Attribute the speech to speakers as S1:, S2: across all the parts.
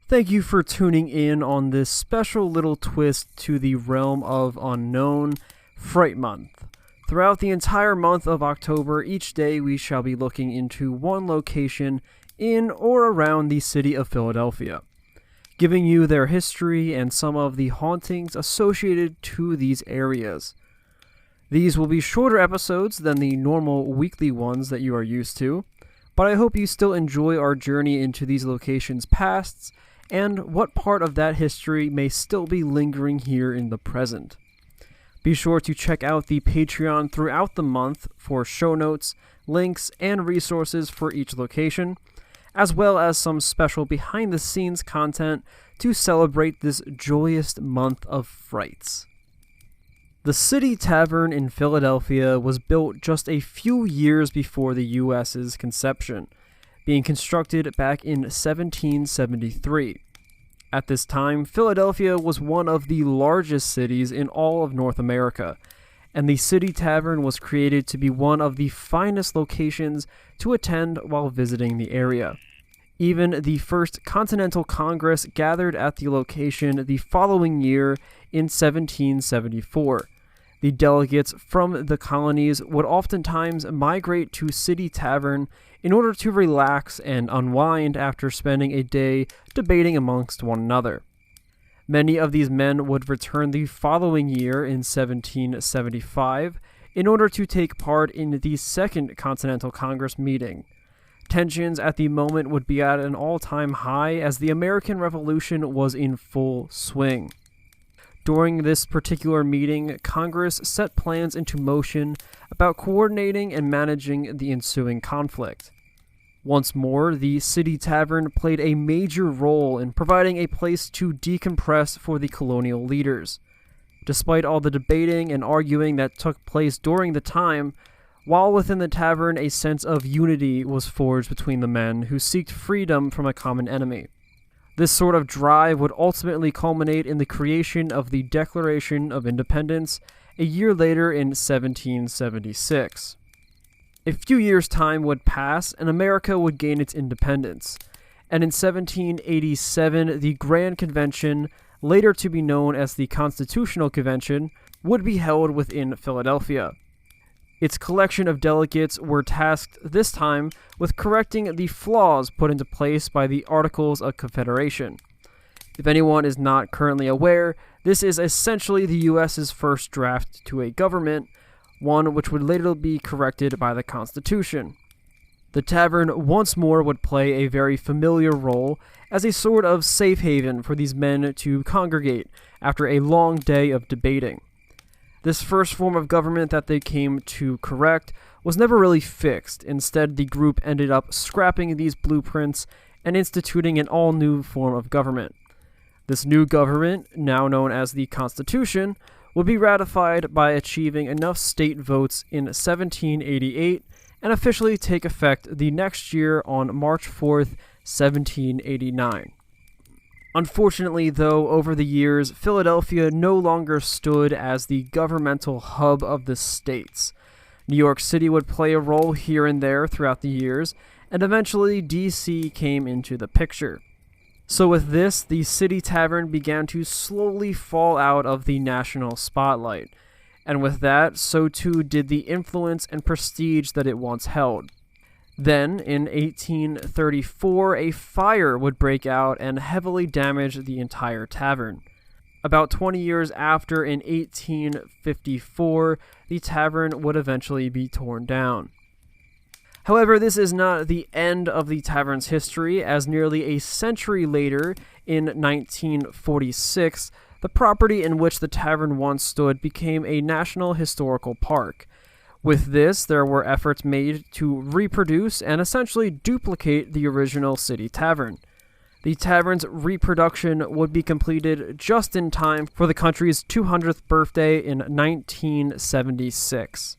S1: Thank you for tuning in on this special little twist to the realm of unknown, Fright Month. Throughout the entire month of October, each day we shall be looking into one location in or around the city of Philadelphia, giving you their history and some of the hauntings associated to these areas. These will be shorter episodes than the normal weekly ones that you are used to, but I hope you still enjoy our journey into these locations' pasts and what part of that history may still be lingering here in the present. Be sure to check out the Patreon throughout the month for show notes, links, and resources for each location, as well as some special behind-the-scenes content to celebrate this joyous month of frights. The City Tavern in Philadelphia was built just a few years before the U.S.'s conception, being constructed back in 1773. At this time, Philadelphia was one of the largest cities in all of North America, and the City Tavern was created to be one of the finest locations to attend while visiting the area. Even the first Continental Congress gathered at the location the following year in 1774. The delegates from the colonies would oftentimes migrate to City Tavern in order to relax and unwind after spending a day debating amongst one another. Many of these men would return the following year in 1775 in order to take part in the Second Continental Congress meeting. Tensions at the moment would be at an all-time high as the American Revolution was in full swing. During this particular meeting, Congress set plans into motion about coordinating and managing the ensuing conflict. Once more, the City Tavern played a major role in providing a place to decompress for the colonial leaders. Despite all the debating and arguing that took place during the time, while within the tavern a sense of unity was forged between the men who sought freedom from a common enemy. This sort of drive would ultimately culminate in the creation of the Declaration of Independence a year later in 1776. A few years' time would pass and America would gain its independence, and in 1787 the Grand Convention, later to be known as the Constitutional Convention, would be held within Philadelphia. Its collection of delegates were tasked this time with correcting the flaws put into place by the Articles of Confederation. If anyone is not currently aware, this is essentially the U.S.'s first draft to a government, one which would later be corrected by the Constitution. The tavern once more would play a very familiar role as a sort of safe haven for these men to congregate after a long day of debating. This first form of government that they came to correct was never really fixed. Instead, the group ended up scrapping these blueprints and instituting an all-new form of government. This new government, now known as the Constitution, would be ratified by achieving enough state votes in 1788 and officially take effect the next year on March 4th, 1789. Unfortunately, though, over the years, Philadelphia no longer stood as the governmental hub of the states. New York City would play a role here and there throughout the years, and eventually D.C. came into the picture. So with this, the City Tavern began to slowly fall out of the national spotlight, and with that, so too did the influence and prestige that it once held. Then, in 1834, a fire would break out and heavily damage the entire tavern. About 20 years after, in 1854, the tavern would eventually be torn down. However, this is not the end of the tavern's history, as nearly a century later, in 1946, the property in which the tavern once stood became a National Historical Park. With this, there were efforts made to reproduce and essentially duplicate the original City Tavern. The tavern's reproduction would be completed just in time for the country's 200th birthday in 1976.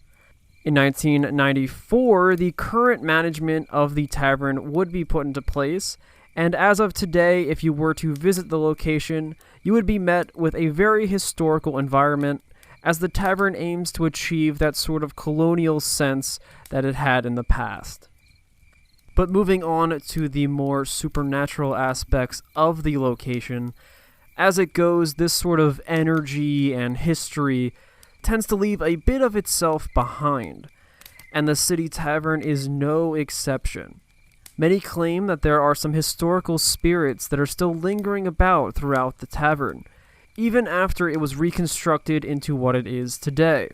S1: In 1994, the current management of the tavern would be put into place, and as of today, if you were to visit the location, you would be met with a very historical environment, as the tavern aims to achieve that sort of colonial sense that it had in the past. But moving on to the more supernatural aspects of the location, as it goes, this sort of energy and history tends to leave a bit of itself behind, and the City Tavern is no exception. Many claim that there are some historical spirits that are still lingering about throughout the tavern, even after it was reconstructed into what it is today.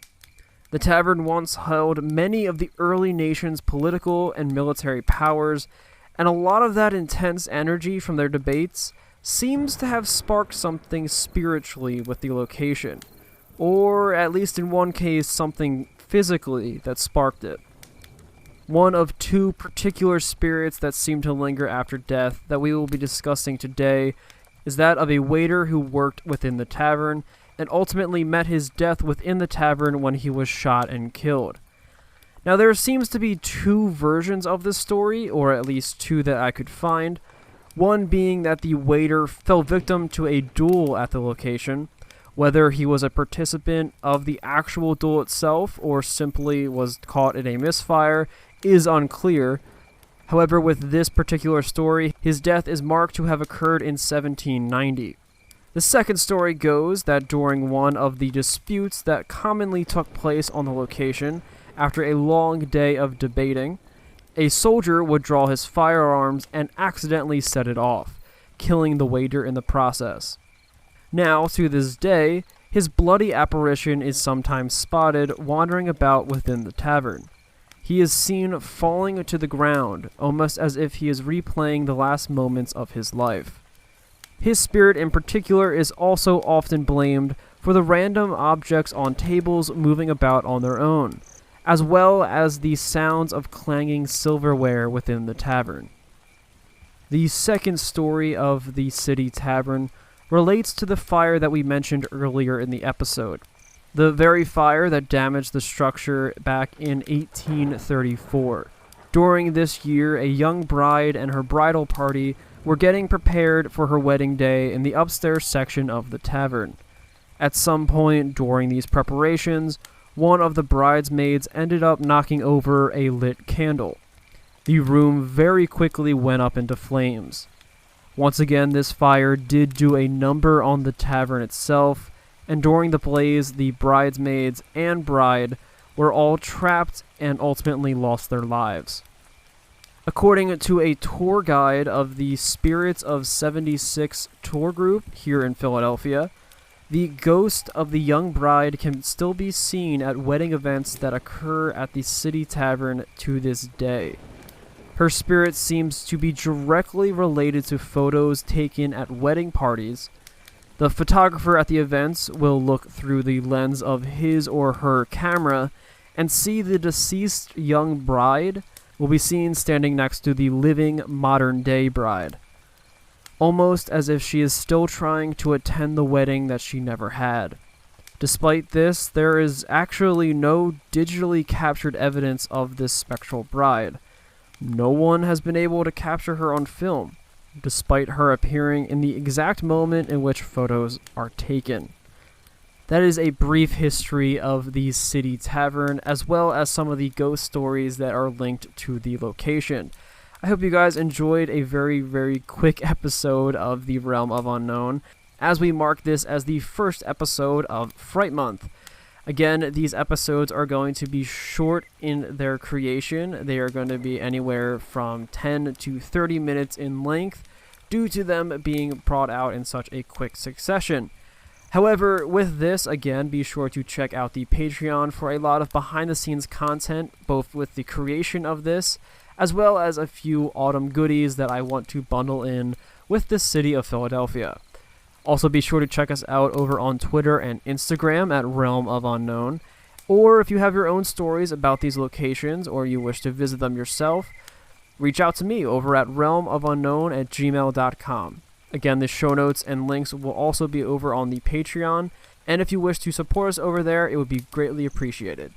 S1: The tavern once held many of the early nation's political and military powers, and a lot of that intense energy from their debates seems to have sparked something spiritually with the location, or at least in one case, something physically that sparked it. One of two particular spirits that seem to linger after death that we will be discussing today is that of a waiter who worked within the tavern and ultimately met his death within the tavern when he was shot and killed. Now, there seems to be two versions of this story, or at least two that I could find. One being that the waiter fell victim to a duel at the location. Whether he was a participant of the actual duel itself or simply was caught in a misfire is unclear. However, with this particular story, his death is marked to have occurred in 1790. The second story goes that during one of the disputes that commonly took place on the location, after a long day of debating, a soldier would draw his firearms and accidentally set it off, killing the waiter in the process. Now, to this day, his bloody apparition is sometimes spotted wandering about within the tavern. He is seen falling to the ground, almost as if he is replaying the last moments of his life. His spirit in particular is also often blamed for the random objects on tables moving about on their own, as well as the sounds of clanging silverware within the tavern. The second story of the City Tavern relates to the fire that we mentioned earlier in the episode. The very fire that damaged the structure back in 1834. During this year, a young bride and her bridal party were getting prepared for her wedding day in the upstairs section of the tavern. At some point during these preparations, one of the bridesmaids ended up knocking over a lit candle. The room very quickly went up into flames. Once again, this fire did do a number on the tavern itself, and during the blaze, the bridesmaids and bride were all trapped and ultimately lost their lives. According to a tour guide of the Spirits of 76 tour group here in Philadelphia, the ghost of the young bride can still be seen at wedding events that occur at the City Tavern to this day. Her spirit seems to be directly related to photos taken at wedding parties. The photographer at the events will look through the lens of his or her camera and see the deceased young bride will be seen standing next to the living modern-day bride, almost as if she is still trying to attend the wedding that she never had. Despite this, there is actually no digitally captured evidence of this spectral bride. No one has been able to capture her on film, despite her appearing in the exact moment in which photos are taken. That is a brief history of the City Tavern, as well as some of the ghost stories that are linked to the location. I hope you guys enjoyed a very, very quick episode of the Realm of Unknown, as we mark this as the first episode of Fright Month. Again, these episodes are going to be short in their creation. They are going to be anywhere from 10 to 30 minutes in length, due to them being brought out in such a quick succession. However, with this, again, be sure to check out the Patreon for a lot of behind-the-scenes content, both with the creation of this, as well as a few autumn goodies that I want to bundle in with the city of Philadelphia. Also, be sure to check us out over on Twitter and Instagram at Realm of Unknown, or if you have your own stories about these locations or you wish to visit them yourself, reach out to me over at realmofunknown@gmail.com. Again, the show notes and links will also be over on the Patreon, and if you wish to support us over there, it would be greatly appreciated.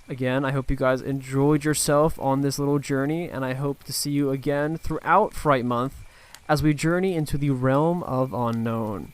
S1: Again, I hope you guys enjoyed yourself on this little journey, and I hope to see you again throughout Fright Month as we journey into the Realm of Unknown.